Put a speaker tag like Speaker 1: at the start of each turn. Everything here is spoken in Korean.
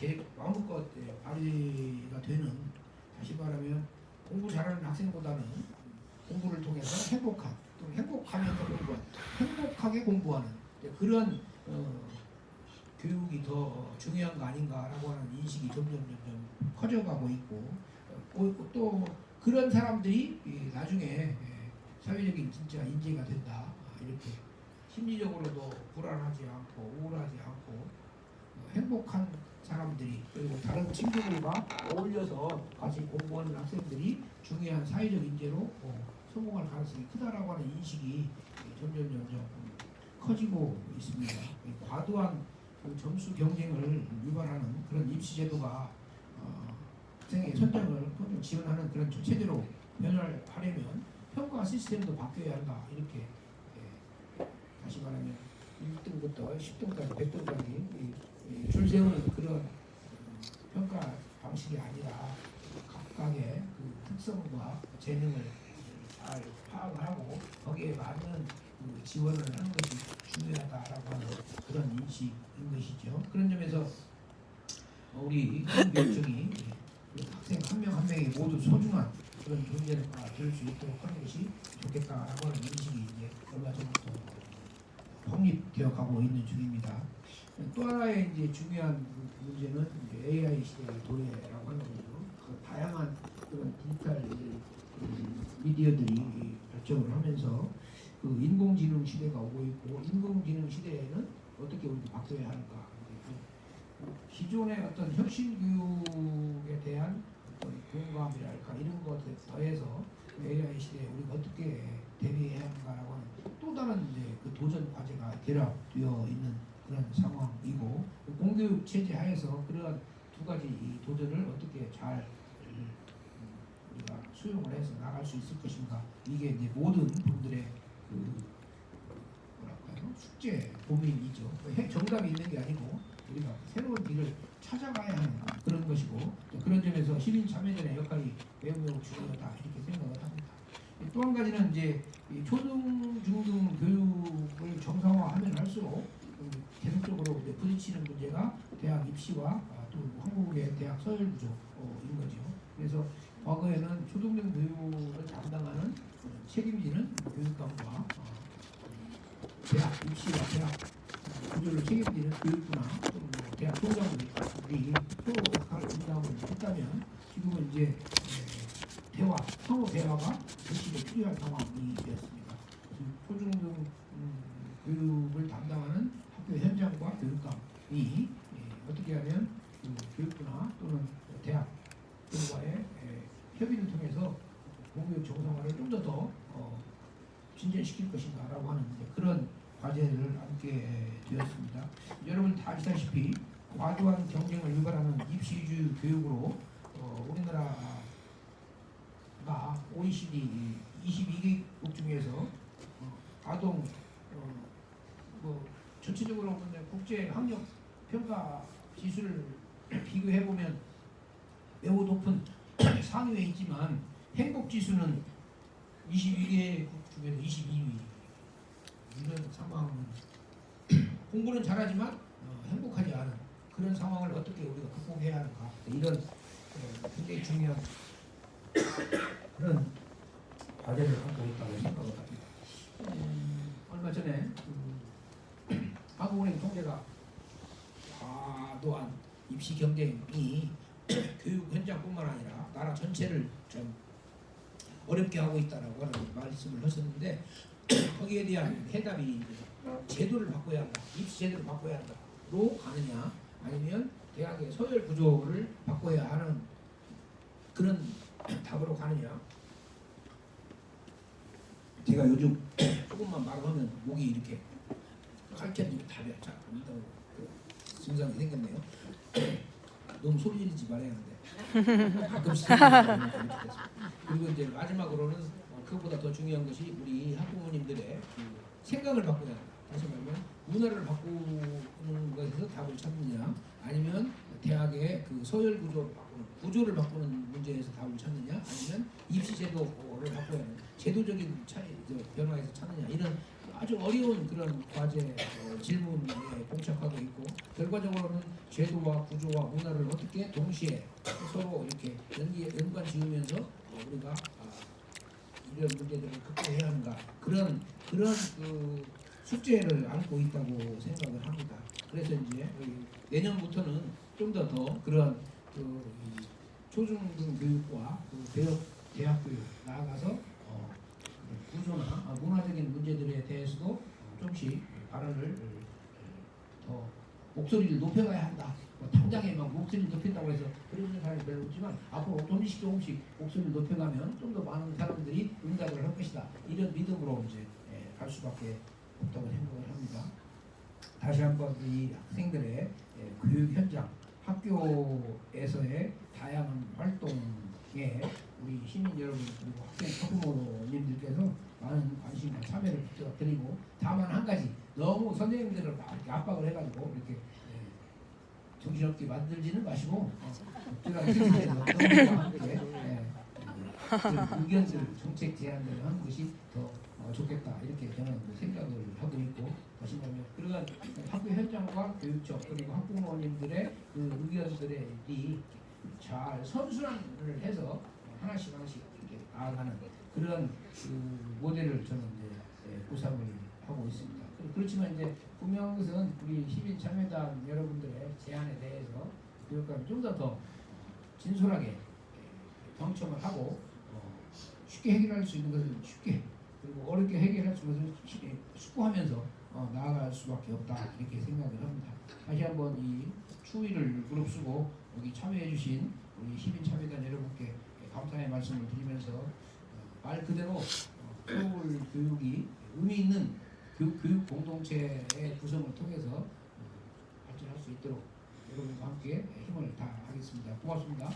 Speaker 1: 제 마음껏 발휘가 되는, 다시 말하면 공부 잘하는 학생보다는 공부를 통해서 행복한, 또 행복하면서 공부하는, 행복하게 공부하는 그런 교육이 더 중요한 거 아닌가라고 하는 인식이 점점 커져가고 있고, 또 그런 사람들이 나중에 사회적인 진짜 인재가 된다, 이렇게 심리적으로도 불안하지 않고 우울하지 않고 행복한 사람들이, 그리고 다른 친구들과 어울려서 같이 공부하는 학생들이 중요한 사회적 인재로 성공할 가능성이 크다라고 하는 인식이 점점 커지고 있습니다. 과도한 그 점수 경쟁을 유발하는 그런 입시 제도가 학생의 선정을 지원하는 그런 체제로 변화하려면 평가 시스템도 바뀌어야 한다, 이렇게 다시 말하면 1등부터 10등까지 100등까지 줄 세우는 그런 평가 방식이 아니라 각각의 그 특성과 재능을 잘 파악하고 거기에 맞는 그 지원을 하는 것이 중요하다라고 하는 그런 인식인 것이죠. 그런 점에서 우리 교육청이 학생 한 명 한 명이 모두 소중한 그런 존재가 될 수 있도록 하는 것이 좋겠다라고 하는 인식이 이제 얼마 전부터 확립되어 가고 있는 중입니다. 또 하나의 이제 중요한 문제는 이제 AI 시대의 도래라고 하는 거죠. 그 다양한 그런 디지털 미디어들이 발전을 하면서 그 인공지능 시대가 오고 있고, 인공지능 시대에는 어떻게 우리가 바뀌어야 하는가. 기존의 어떤 혁신 교육에 대한 어떤 공감이랄까 이런 것에 더해서 AI 시대에 우리가 어떻게 대비해야 하는가라고 하는 또 다른 이제 그 도전 과제가 결합되어 있는 그런 상황이고, 공교육 체제 하에서 그러한 두 가지 이 도전을 어떻게 잘 우리가 수용을 해서 나갈 수 있을 것인가, 이게 이제 모든 분들의 그 뭐랄까요, 숙제 고민이죠. 정답이 있는 게 아니고 우리가 새로운 길을 찾아가야 하는 그런 것이고, 그런 점에서 시민 참여자의 역할이 매우 중요하다, 이렇게 생각을 합니다. 또 한 가지는 이제 초등, 중등 교육을 정상화하면 할수록 계속적으로 이제 부딪히는 문제가 대학 입시와 또 한국의 대학 서열 구조인 거죠. 그래서 과거에는 초등등 교육을 담당하는 책임지는 교육감과 대학 입시와 대학 구조를 책임지는 교육부나 또는 대학 총장들이 또 역할을 분담을 했다면, 지금은 이제 대화, 상호 대화가 절실히 필요한 상황이 되었습니다. 지금 초중등 교육을 담당하는 학교 현장과 교육감이 어떻게 하면 교육부나 또는 대학들과의 협의를 통해서 공교육 정상화를 좀 더 진전시킬 것인가라고 하는 그런 과제를 함께 되었습니다. 여러분 다 아시다시피 과도한 경쟁을 유발하는 입시 위주 교육으로 우리나라가 OECD 22개국 중에서 아동 전체적으로 국제 학력 평가 지수를 비교해 보면 매우 높은 상위에 있지만 행복 지수는 22개국 중에서 22위. 이런 상황은 공부는 잘하지만 행복하지 않은 그런 상황을 어떻게 우리가 극복해야 하는가, 이런 굉장히 중요한 그런 과제를 갖고 있다고 생각을 합니다. 얼마 전에 한국은행 통계가 과도한 입시 경쟁이 교육 현장뿐만 아니라 나라 전체를 좀 어렵게 하고 있다라고 하는 말씀을 하셨는데, 거기에 대한 해답이 이제 제도를 바꿔야 한다, 입시 제도를 바꿔야 한다로 가느냐, 아니면 대학의 서열 구조를 바꿔야 하는 그런 답으로 가느냐. 제가 요즘 조금만 말하면 목이 이렇게 칼퇴는 답이 잘 안 나오고 증상이 생겼네요. 너무 소리 지르지 말아야 하는데 가끔씩 그리고 이제 마지막으로는 그것보다 더 중요한 것이 우리 학부모님들의 생각을 바꿔야 한다. 다시 말하면 문화를 바꾸는 것에서 답을 찾느냐, 아니면 대학의 그 서열 구조를 바꾸는 문제에서 답을 찾느냐, 아니면 입시 제도를 바꿔야 하는 제도적인 변화에서 찾느냐, 이런 아주 어려운 그런 과제 질문에 봉착하고 있고, 결과적으로는 제도와 구조와 문화를 어떻게 동시에 서로 이렇게 연관 지으면서 우리가 이런 문제들을 극복해야 하는가, 그런 그 숙제를 안고 있다고 생각을 합니다. 그래서 이제 내년부터는 좀 더 그런 그 초중등 교육과 그 대학 교육 나아가서 구조나 문화적인 문제들에 대해서도 조금씩 발언을 더 목소리를 높여가야 한다. 당장에 막 목소리를 높인다고 해서 그러는 사람이 별로 없지만 앞으로 조금씩 목소리를 높여가면 좀 더 많은 사람들이 응답을 할 것이다. 이런 믿음으로 이제 갈 수밖에 없다고 생각을 합니다. 다시 한번 이 학생들의 교육 현장, 학교에서의 다양한 활동에 우리 시민 여러분 그리고 학부모님들께서 많은 관심과 참여를 부탁드리고, 다만 한 가지, 너무 선생님들을 막 이렇게 압박을 해가지고 이렇게 정신없게 만들지는 마시고 적절한 시기에서 너무나 함께 의견들, 정책 제안들을 하는 것이 더 좋겠다, 이렇게 저는 생각을 하고 있고, 다시 말하면 그러한 학교 현장과 교육청 그리고 학부모님들의 그 의견들이 잘 선순환을 해서 하나씩 이렇게 나아가는 그런 그 모델을 저는 이제 구상을 하고 있습니다. 그렇지만 이제 분명한 것은 우리 시민 참여단 여러분들의 제안에 대해서 교육감이 좀 더 진솔하게 경청을 하고 쉽게 해결할 수 있는 것은 쉽게, 그리고 어렵게 해결할 수 있는 것은 숙고하면서 나아갈 수밖에 없다, 이렇게 생각을 합니다. 다시 한번 이 추위를 무릅쓰고 여기 참여해주신 우리 시민 참여단 여러분께 감사의 말씀을 드리면서 말 그대로 서울 교육이 의미 있는 교육 공동체의 구성을 통해서 발전할 수 있도록 여러분과 함께 힘을 다하겠습니다. 고맙습니다.